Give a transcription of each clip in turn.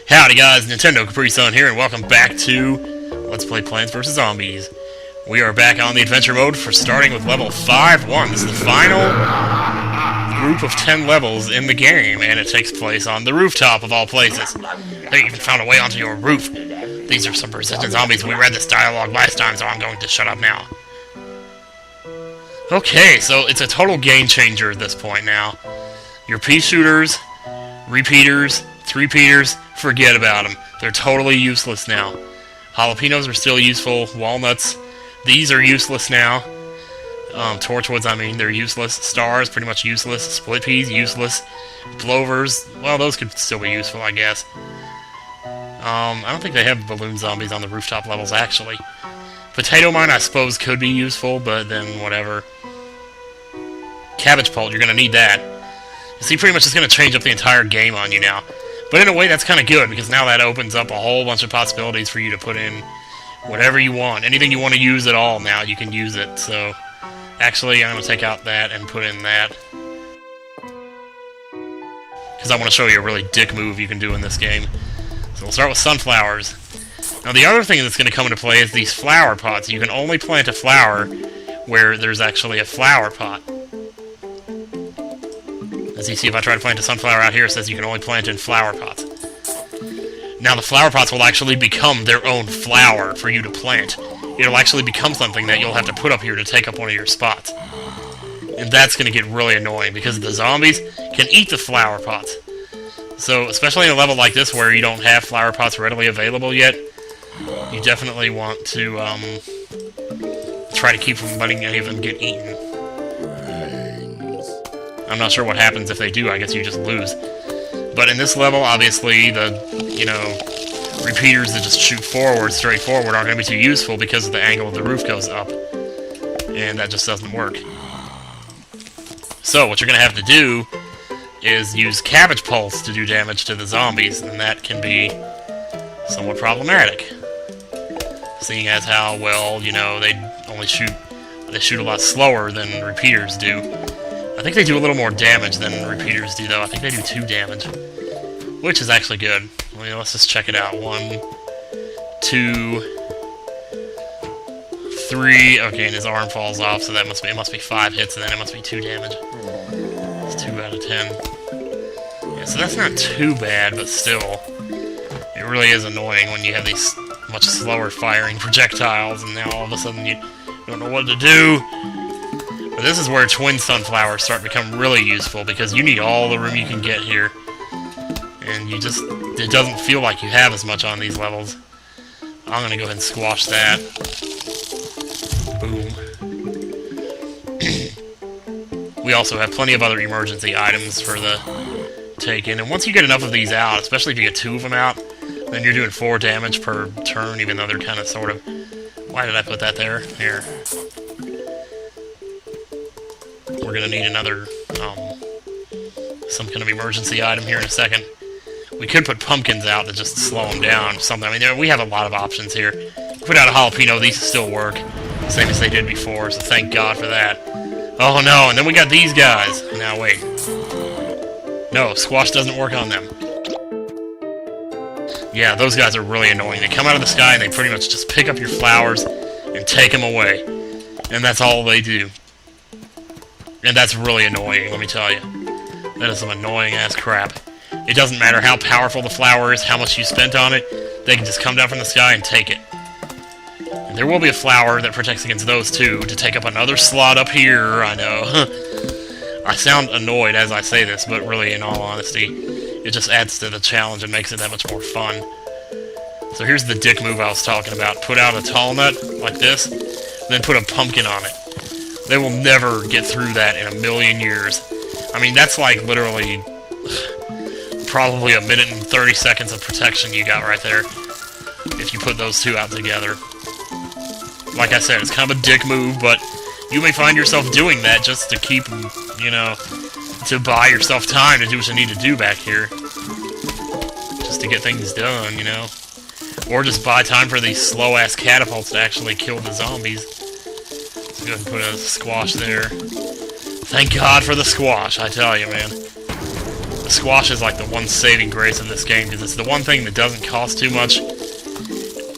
Howdy guys, Nintendo Capri Sun here, and welcome back to Let's Play Plants vs. Zombies. We are back on the adventure mode for starting with level 5-1. This is the final group of 10 levels in the game, and it takes place on the rooftop of all places. They even found a way onto your roof. These are some persistent zombies. We read this dialogue last time, so I'm going to shut up now. Okay, so it's a total game changer at this point now. Your pea shooters, repeaters, three-peaters, forget about them. They're totally useless now. Jalapenos are still useful. Walnuts, these are useless now. Torchwoods, I mean, they're useless. Stars, pretty much useless. Split peas, useless. Plovers, well, those could still be useful, I guess. I don't think they have balloon zombies on the rooftop levels, actually. Potato mine, I suppose, could be useful, but then whatever. Cabbage pult, you're going to need that. See, pretty much it's going to change up the entire game on you now. But in a way, that's kind of good, because now that opens up a whole bunch of possibilities for you to put in whatever you want. Anything you want to use at all now, you can use it. So, actually, I'm going to take out that and put in that. Because I want to show you a really dick move you can do in this game. So we'll start with sunflowers. Now, the other thing that's going to come into play is these flower pots. You can only plant a flower where there's actually a flower pot. As you see, if I try to plant a sunflower out here, it says you can only plant in flower pots. Now, the flower pots will actually become their own flower for you to plant. It'll actually become something that you'll have to put up here to take up one of your spots. And that's going to get really annoying, because the zombies can eat the flower pots. So, especially in a level like this where you don't have flower pots readily available yet, you definitely want to try to keep from letting any of them get eaten. I'm not sure what happens if they do. I guess you just lose. But in this level, obviously, the, repeaters that just shoot forward, straight forward, aren't going to be too useful because the angle of the roof goes up. And that just doesn't work. So, what you're going to have to do is use cabbage pulse to do damage to the zombies, and that can be somewhat problematic. Seeing as how, well, they shoot a lot slower than repeaters do. I think they do a little more damage than repeaters do, though. I think they do 2 damage, which is actually good. Let's just check it out. 1, 2, 3. Okay, and his arm falls off, so it must be 5 hits, and then it must be 2 damage. It's 2 out of 10. Yeah, so that's not too bad, but still, it really is annoying when you have these much slower firing projectiles, and now all of a sudden you don't know what to do. But this is where twin sunflowers start to become really useful, because you need all the room you can get here. And it doesn't feel like you have as much on these levels. I'm going to go ahead and squash that. Boom. We also have plenty of other emergency items for the take-in. And once you get enough of these out, especially if you get 2 of them out, then you're doing 4 damage per turn, even though they're kind of sort of... Why did I put that there? Here. We're going to need another, some kind of emergency item here in a second. We could put pumpkins out to just slow them down. Something. I mean, we have a lot of options here. Put out a jalapeno, these still work. Same as they did before, so thank God for that. Oh no, and then we got these guys. Now wait. No, squash doesn't work on them. Yeah, those guys are really annoying. They come out of the sky and they pretty much just pick up your flowers and take them away. And that's all they do. And that's really annoying, let me tell you. That is some annoying-ass crap. It doesn't matter how powerful the flower is, how much you spent on it, they can just come down from the sky and take it. And there will be a flower that protects against those, too, to take up another slot up here, I know. I sound annoyed as I say this, but really, in all honesty, it just adds to the challenge and makes it that much more fun. So here's the dick move I was talking about. Put out a tall nut, like this, then put a pumpkin on it. They will never get through that in a million years. I mean, that's like literally probably 1 minute and 30 seconds of protection you got right there if you put those 2 out together. Like I said, it's kind of a dick move, but you may find yourself doing that just to keep, to buy yourself time to do what you need to do back here. Just to get things done, Or just buy time for these slow-ass catapults to actually kill the zombies. Go ahead and put a squash there. Thank God for the squash, I tell you, man. The squash is like the one saving grace of this game, because it's the one thing that doesn't cost too much.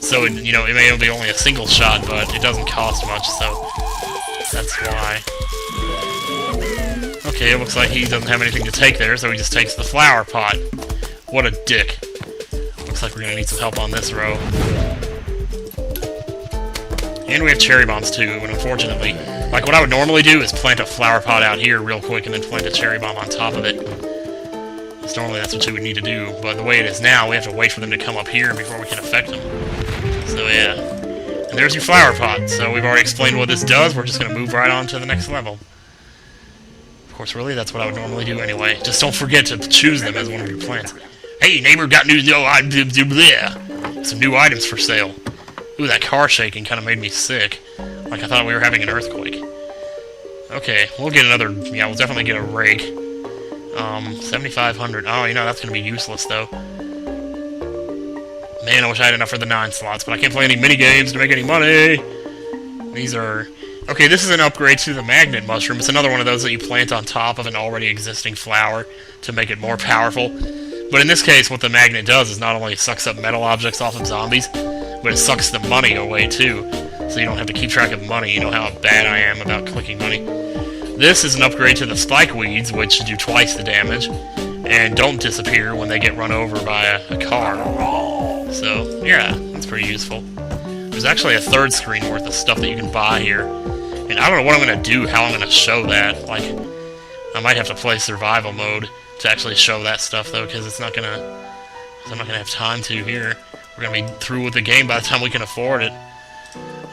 So, you know, it may be only a single shot, but it doesn't cost much, so that's why. Okay, it looks like he doesn't have anything to take there, so he just takes the flower pot. What a dick. Looks like we're gonna need some help on this row. And we have cherry bombs too, but unfortunately, like what I would normally do is plant a flower pot out here real quick and then plant a cherry bomb on top of it. Because normally that's what you would need to do, but the way it is now, we have to wait for them to come up here before we can affect them. So yeah. And there's your flower pot. So we've already explained what this does, we're just gonna move right on to the next level. Of course, really, that's what I would normally do anyway. Just don't forget to choose them as one of your plants. Hey, neighbor, got new some new items for sale. Ooh, that car shaking kind of made me sick. Like I thought we were having an earthquake. Okay, we'll get another... Yeah, we'll definitely get a rake. 7,500. Oh, you know, that's going to be useless, though. Man, I wish I had enough for the 9 slots, but I can't play any mini-games to make any money. These are... Okay, this is an upgrade to the magnet mushroom. It's another one of those that you plant on top of an already existing flower to make it more powerful. But in this case, what the magnet does is not only it sucks up metal objects off of zombies, but it sucks the money away, too. So you don't have to keep track of money. You know how bad I am about clicking money. This is an upgrade to the spike weeds, which do twice the damage, and don't disappear when they get run over by a car. So, yeah, that's pretty useful. There's actually a third screen worth of stuff that you can buy here. And I don't know what I'm going to do, how I'm going to show that. Like, I might have to play survival mode to actually show that stuff, though, because I'm not going to have time to here. We're going to be through with the game by the time we can afford it.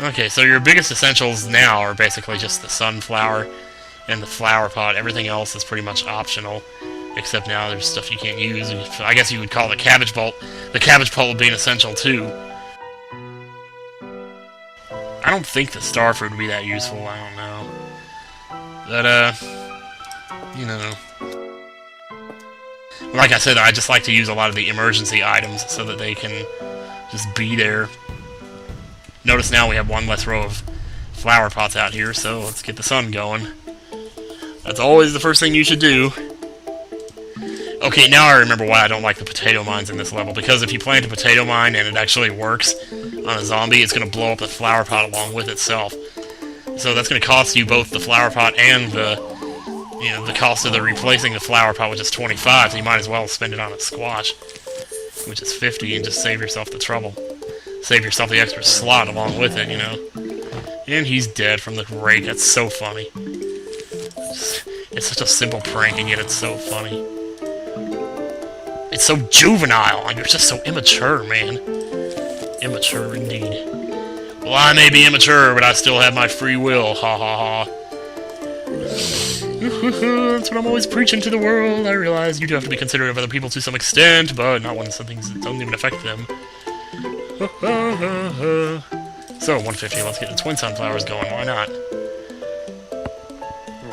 Okay, so your biggest essentials now are basically just the sunflower and the flower pot. Everything else is pretty much optional, except now there's stuff you can't use. I guess you would call the cabbage bolt. The cabbage bolt would be an essential, too. I don't think the star fruit would be that useful, I don't know. But, you know. Like I said, I just like to use a lot of the emergency items so that they can just be there. Notice now we have one less row of flower pots out here, so let's get the sun going. That's always the first thing you should do. Okay, now I remember why I don't like the potato mines in this level, because if you plant a potato mine and it actually works on a zombie, it's going to blow up the flower pot along with itself. So that's going to cost you both the flower pot and the cost of the replacing the flower pot, which is 25, so you might as well spend it on a squash, which is 50, and just save yourself the trouble. Save yourself the extra slot along with it, you know. And he's dead from the rake. That's so funny. It's such a simple prank, and yet it's so funny. It's so juvenile. Like, you're just so immature, man. Immature indeed. Well, I may be immature, but I still have my free will. Ha ha ha. That's what I'm always preaching to the world. I realize you do have to be considerate of other people to some extent, but not when some things don't even affect them. So, 150, let's get the twin sunflowers going, why not?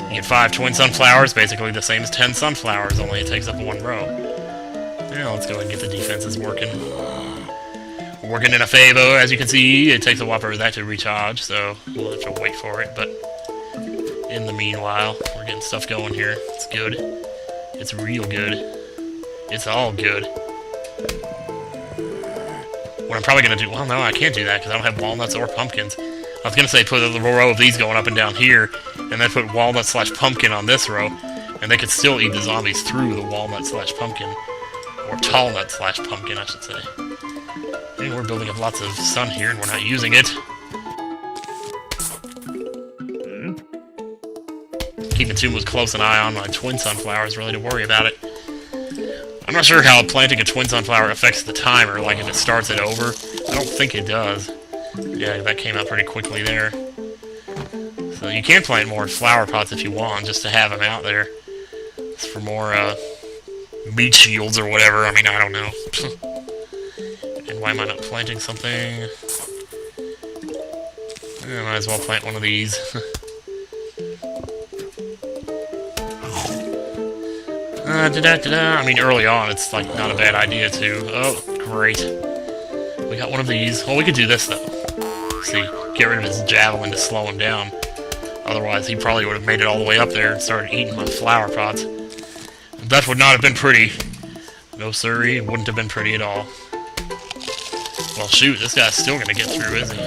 You get 5 twin sunflowers, basically the same as 10 sunflowers, only it takes up 1 row. Yeah, let's go ahead and get the defenses working. Working in a favor, as you can see. It takes a while for that to recharge, so we'll have to wait for it, but in the meanwhile, we're getting stuff going here. It's good. It's real good. It's all good. What I'm probably going to do... Well, no, I can't do that, because I don't have walnuts or pumpkins. I was going to say put a row of these going up and down here, and then put walnut/pumpkin on this row, and they could still eat the zombies through the walnut/pumpkin. Or tallnut/pumpkin, I should say. And we're building up lots of sun here, and we're not using it. Keeping too close an eye on my twin sunflowers, really, to worry about it. I'm not sure how planting a twin sunflower affects the timer, like if it starts it over. I don't think it does. Yeah, that came out pretty quickly there. So you can plant more flower pots if you want, just to have them out there. It's for more, meat shields or whatever, I mean, I don't know. And why am I not planting something? I might as well plant one of these. I mean, early on, it's, like, not a bad idea, too. Oh, great. We got one of these. Well, we could do this, though. See, get rid of his javelin to slow him down. Otherwise, he probably would have made it all the way up there and started eating my flower pots. That would not have been pretty. No sirree, it wouldn't have been pretty at all. Well, shoot, this guy's still gonna get through, isn't he?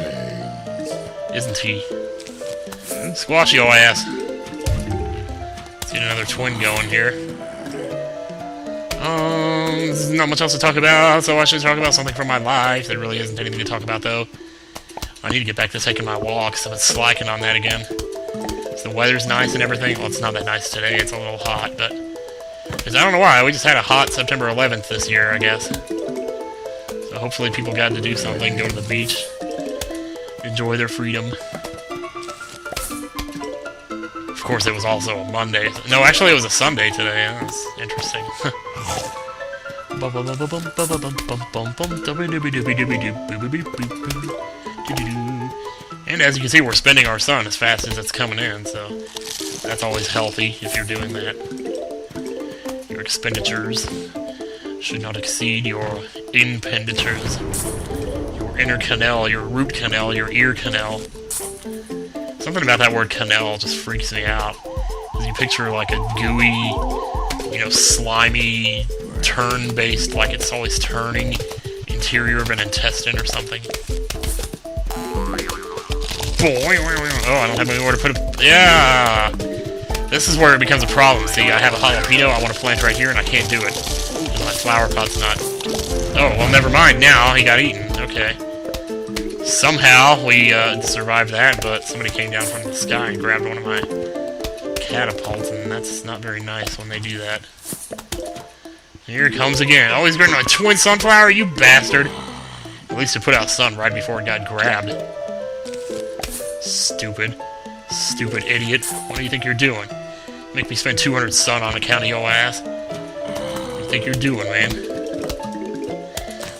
Isn't he? Squash your ass. Let's get another twin going here. There's not much else to talk about, so I should talk about something from my life. There really isn't anything to talk about, though. I need to get back to taking my walks. I've been slacking on that again. So the weather's nice and everything. Well, it's not that nice today. It's a little hot, but... Because I don't know why. We just had a hot September 11th this year, I guess. So hopefully people got to do something, go to the beach, enjoy their freedom. Of course, it was also a Monday. No, actually, it was a Sunday today. That's interesting. And as you can see, we're spending our sun as fast as it's coming in, so that's always healthy if you're doing that. Your expenditures should not exceed your impenditures. Your inner canal, your root canal, your ear canal. Something about that word canal just freaks me out. As you picture like a gooey, you know, slimy, turn-based, like it's always turning, interior of an intestine or something. Oh, I don't have anywhere to put it. Yeah! This is where it becomes a problem. See, I have a jalapeno I want to plant right here, and I can't do it. Because my flower pot's not... Oh, well, never mind. Now he got eaten. Okay. Somehow we survived that, but somebody came down from the sky and grabbed one of my catapults, and that's not very nice when they do that. Here it comes again. Oh, he's grabbing my twin sunflower, you bastard! At least it put out sun right before it got grabbed. Stupid. Stupid idiot. What do you think you're doing? Make me spend 200 sun on account of your ass? What do you think you're doing, man?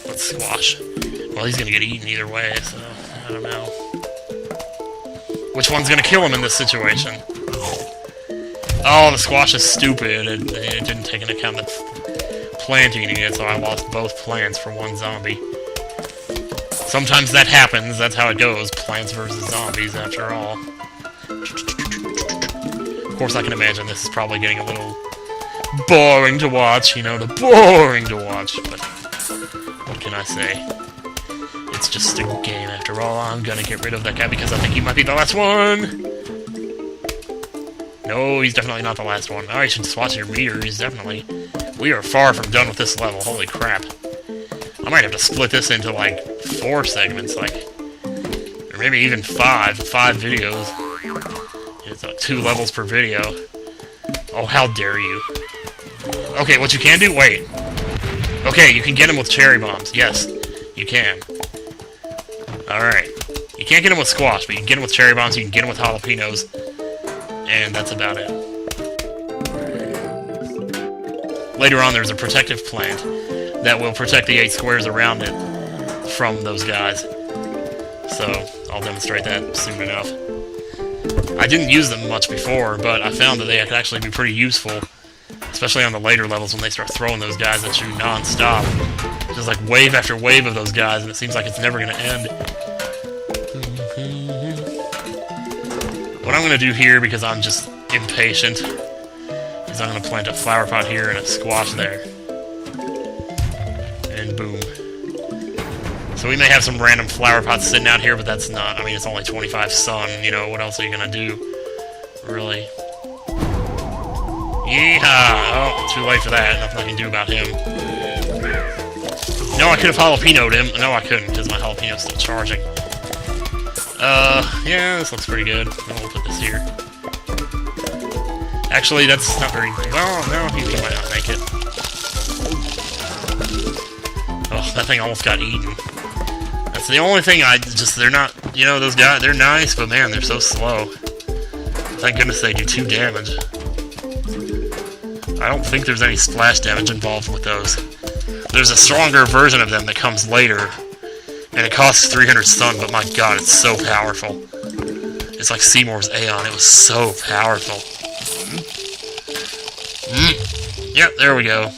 Let's squash. Well, he's gonna get eaten either way, so I don't know. Which one's gonna kill him in this situation? Oh, the squash is stupid. It didn't take into account the plant eating it, so I lost both plants for one zombie. Sometimes that happens. That's how it goes. Plants versus zombies, after all. Of course, I can imagine this is probably getting a little boring to watch. You know, the boring to watch. But what can I say? It's just a game after all. I'm gonna get rid of that guy because I think he might be the last one. No, he's definitely not the last one. Oh, you should just watch your meter. He's definitely... We are far from done with this level. Holy crap. I might have to split this into, like, 4 segments, like... Or maybe even 5. 5 videos. It's 2 levels per video. Oh, how dare you. Okay, what you can do... Wait. Okay, you can get him with cherry bombs. Yes, you can. Alright. You can't get him with squash, but you can get him with cherry bombs, you can get him with jalapenos. And that's about it. Later on, there's a protective plant that will protect the 8 squares around it from those guys. So, I'll demonstrate that soon enough. I didn't use them much before, but I found that they could actually be pretty useful. Especially on the later levels when they start throwing those guys at you non-stop. Just like wave after wave of those guys, and it seems like it's never going to end. What I'm going to do here, because I'm just impatient, is I'm going to plant a flower pot here and a squash there. And boom. So we may have some random flower pots sitting out here, but that's not... I mean, it's only 25 sun, you know, what else are you going to do? Really? Yeehaw! Oh, too late for that. Nothing I can do about him. No, I could have jalapenoed him. No, I couldn't, because my jalapeno's still charging. Yeah, this looks pretty good. We'll put this here. Actually, that's not very... Well, no, he might not make it. Oh, that thing almost got eaten. That's the only thing they're not... You know, those guys, they're nice, but man, they're so slow. Thank goodness they do 2 damage. I don't think there's any splash damage involved with those. There's a stronger version of them that comes later. And it costs 300 sun, but my god, it's so powerful. It's like Seymour's Aeon. It was so powerful. Yep, there we go.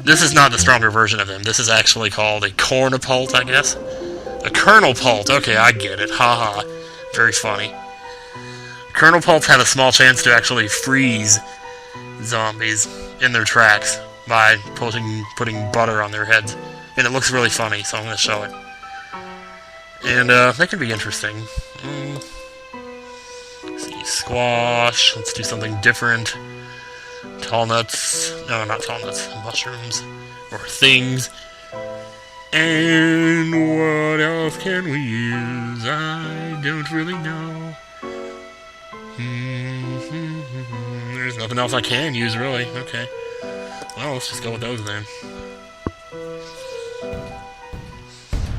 This is not the stronger version of him. This is actually called a cornipult, I guess. A kernel pult. Okay, I get it. Haha. Very funny. Kernel pulps have a small chance to actually freeze zombies in their tracks by putting butter on their heads. And it looks really funny, so I'm going to show it. And that can be interesting. Let's see, squash. Let's do something different. Tall nuts. No, not tall nuts. Mushrooms. Or things. And what else can we use? I don't really know. There's nothing else I can use, really. Okay. Well, let's just go with those then.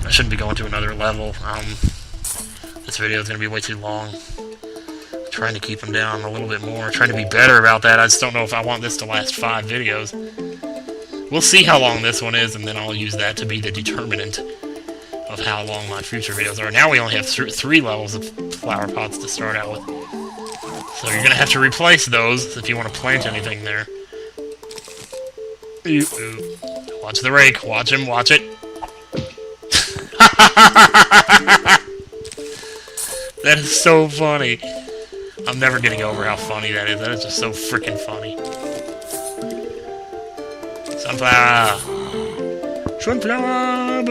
I shouldn't be going to another level. This video is going to be way too long. I'm trying to keep them down a little bit more. Trying to be better about that. I just don't know if I want this to last 5 videos. We'll see how long this one is, and then I'll use that to be the determinant of how long my future videos are. Now we only have 3 levels of flower pots to start out with. So you're going to have to replace those if you want to plant anything there. Ooh, ooh. Watch the rake. Watch him. Watch it. That is so funny. I'm never getting over how funny that is. That is just so freaking funny. Sunflower. Sunflower.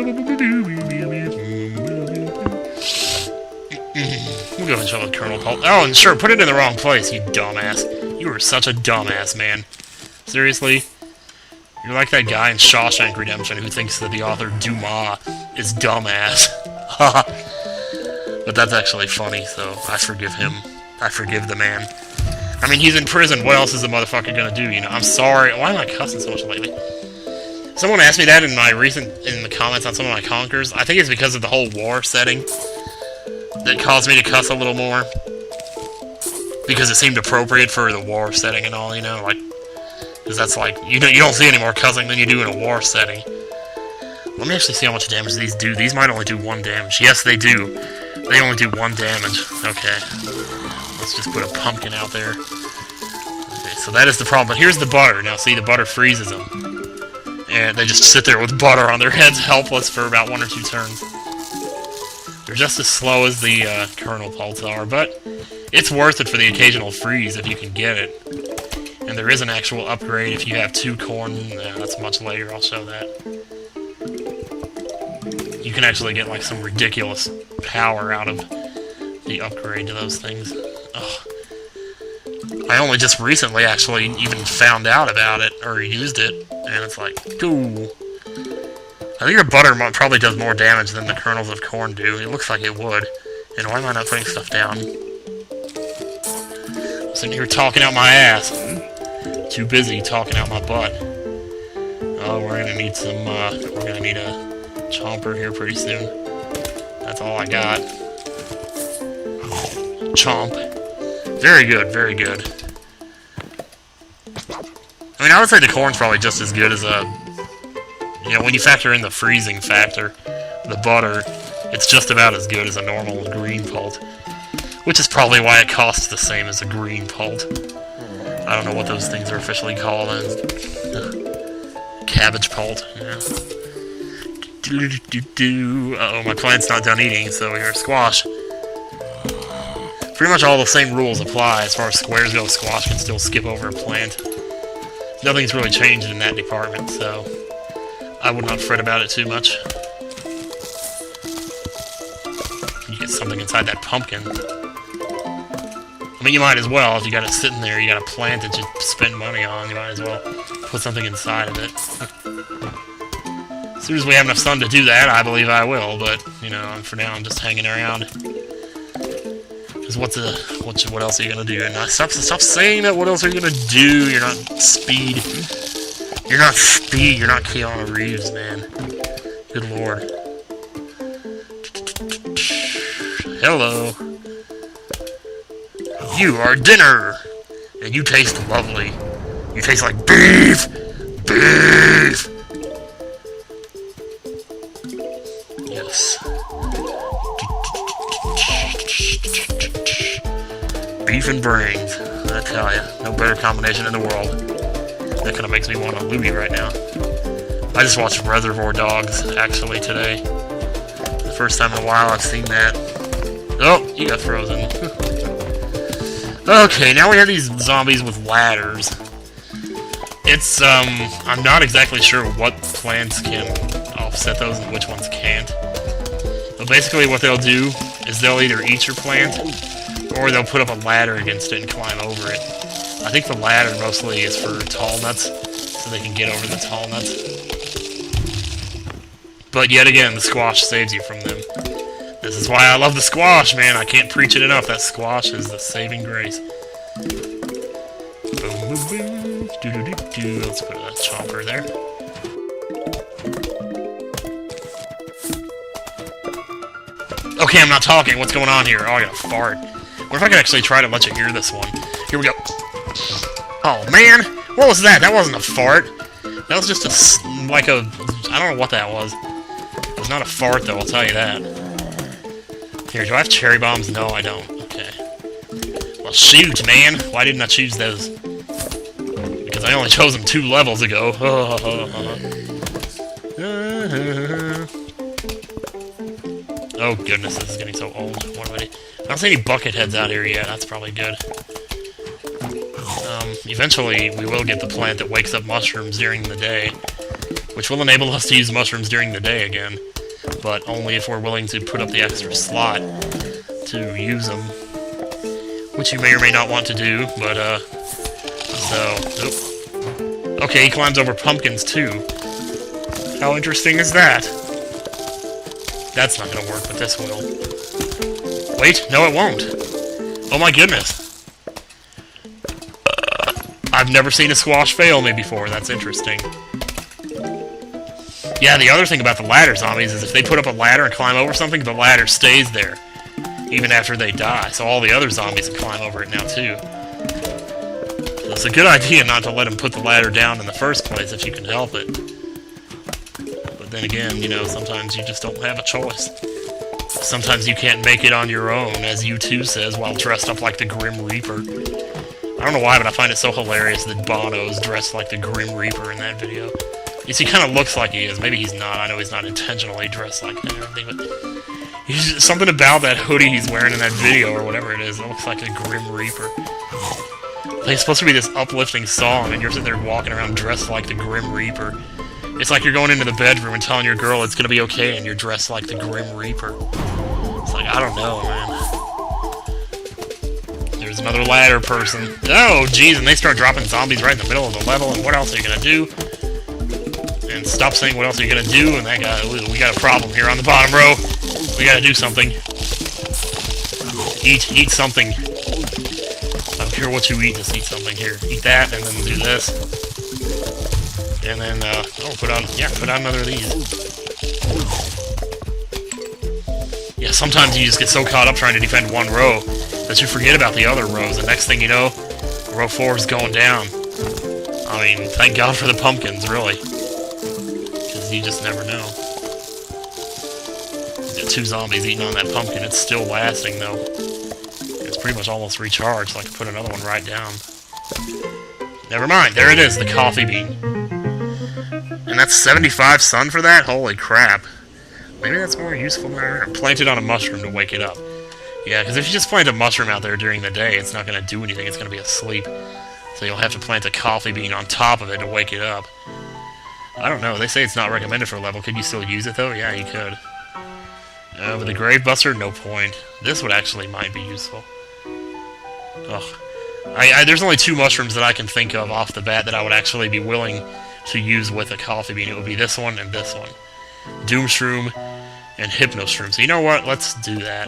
We'll go and show the kernel pulp. Oh, and sure, put it in the wrong place, you dumbass. You are such a dumbass, man. Seriously? You're like that guy in Shawshank Redemption who thinks that the author Dumas is dumbass. But that's actually funny, so I forgive him. I forgive the man. I mean, he's in prison. What else is the motherfucker gonna do, you know? I'm sorry. Why am I cussing so much lately? Someone asked me that in the comments on some of my conkers. I think it's because of the whole war setting that caused me to cuss a little more. Because it seemed appropriate for the war setting and all, you know? Like, because that's like, you don't see any more cussing than you do in a war setting. Let me actually see how much damage these do. These might only do 1 damage. Yes, they do. They only do 1 damage. Okay. Let's just put a pumpkin out there. Okay, so that is the problem. But here's the butter. Now, see, the butter freezes them. And they just sit there with butter on their heads, helpless for about 1 or 2 turns. They're just as slow as the kernel pulps are, but it's worth it for the occasional freeze if you can get it. And there is an actual upgrade if you have 2 corn. That's much later, I'll show that. You can actually get like some ridiculous power out of the upgrade to those things. Ugh. I only just recently actually even found out about it, or used it, and it's like, ooh. I think the butter probably does more damage than the kernels of corn do. It looks like it would. And why am I not putting stuff down? I'm sitting here talking out my ass. Too busy talking out my butt. Oh, we're gonna need some, we're gonna need a chomper here pretty soon. That's all I got. Chomp. Very good, very good. I mean, I would say the corn's probably just as good as a... You know, when you factor in the freezing factor, the butter, it's just about as good as a normal green pult. Which is probably why it costs the same as a green pult. I don't know what those things are officially called. Cabbage pult, yeah. Uh-oh, my plant's not done eating, so here's squash. Pretty much all the same rules apply. As far as squares go, squash can still skip over a plant. Nothing's really changed in that department, so I would not fret about it too much. You get something inside that pumpkin. I mean, you might as well. If you got it sitting there, you got a plant that you spend money on, you might as well put something inside of it. As soon as we have enough sun to do that, I believe I will, but, you know, for now I'm just hanging around. Because what else are you gonna do? And stop saying that, what else are you gonna do? You're not Speed. You're not Speed, you're not Keanu Reeves, man. Good lord. Hello. You are dinner! And you taste lovely. You taste like beef! Beef! Yes. Beef and brains. I tell ya, no better combination in the world. That kind of makes me want a loogie right now. I just watched Reservoir Dogs, actually, today. The first time in a while I've seen that. Oh, you got frozen. Okay, now we have these zombies with ladders. It's, I'm not exactly sure what plants can offset those and which ones can't. But basically what they'll do is they'll either eat your plant, or they'll put up a ladder against it and climb over it. I think the ladder mostly is for tall nuts, so they can get over the tall nuts. But yet again, the squash saves you from them. This is why I love the squash, man. I can't preach it enough. That squash is the saving grace. Boom, boom, boom. Do-do-do-do. Let's put a chomper there. Okay, I'm not talking. What's going on here? Oh, I got a fart. What if I could actually try to let you hear this one? Here we go. Oh, man! What was that? That wasn't a fart. That was just a, like a... I don't know what that was. It was not a fart, though, I'll tell you that. Here, do I have cherry bombs? No, I don't. Okay. Well, shoot, man! Why didn't I choose those? Because I only chose them 2 levels ago. Oh, goodness, this is getting so old. What do I do? I don't see any bucket heads out here yet. That's probably good. Eventually, we will get the plant that wakes up mushrooms during the day, which will enable us to use mushrooms during the day again, but only if we're willing to put up the extra slot to use them, which you may or may not want to do, but, oop. Okay, he climbs over pumpkins, too. How interesting is that? That's not gonna work, but this will. Wait, no it won't. Oh my goodness. I've never seen a squash fail me before, that's interesting. Yeah, the other thing about the ladder zombies is if they put up a ladder and climb over something, the ladder stays there, even after they die, so all the other zombies can climb over it now too. So it's a good idea not to let them put the ladder down in the first place if you can help it. But then again, you know, sometimes you just don't have a choice. Sometimes you can't make it on your own, as U2 says, while dressed up like the Grim Reaper. I don't know why, but I find it so hilarious that Bono's dressed like the Grim Reaper in that video. Yes, he kind of looks like he is. Maybe he's not. I know he's not intentionally dressed like that and everything, but he's, something about that hoodie he's wearing in that video, or whatever it is, it looks like a Grim Reaper. Like, it's supposed to be this uplifting song, and you're sitting there walking around dressed like the Grim Reaper. It's like you're going into the bedroom and telling your girl it's gonna be okay, and you're dressed like the Grim Reaper. It's like, I don't know, man. There's another ladder person. Oh, jeez, and they start dropping zombies right in the middle of the level, and what else are you gonna do? And stop saying what else are you gonna do, and that guy, we got a problem here on the bottom row. We gotta do something. Eat something. I don't care what you eat, just eat something here. Eat that, and then do this. And then, put on another of these. Yeah, sometimes you just get so caught up trying to defend one row that you forget about the other rows, and next thing you know, row 4 is going down. I mean, thank God for the pumpkins, really. Because you just never know. You got 2 zombies eating on that pumpkin. It's still lasting, though. It's pretty much almost recharged, so I can put another one right down. Never mind, there it is, the coffee bean. And that's 75 sun for that? Holy crap. Maybe that's more useful than plant it on a mushroom to wake it up. Yeah, because if you just plant a mushroom out there during the day, it's not going to do anything. It's going to be asleep. So you'll have to plant a coffee bean on top of it to wake it up. I don't know. They say it's not recommended for a level. Could you still use it, though? Yeah, you could. With the Grave Buster, no point. This would actually might be useful. Ugh. There's only 2 mushrooms that I can think of off the bat that I would actually be willing to use with a coffee bean. It would be this one and this one. Doomshroom and Hypnoshroom. So you know what? Let's do that.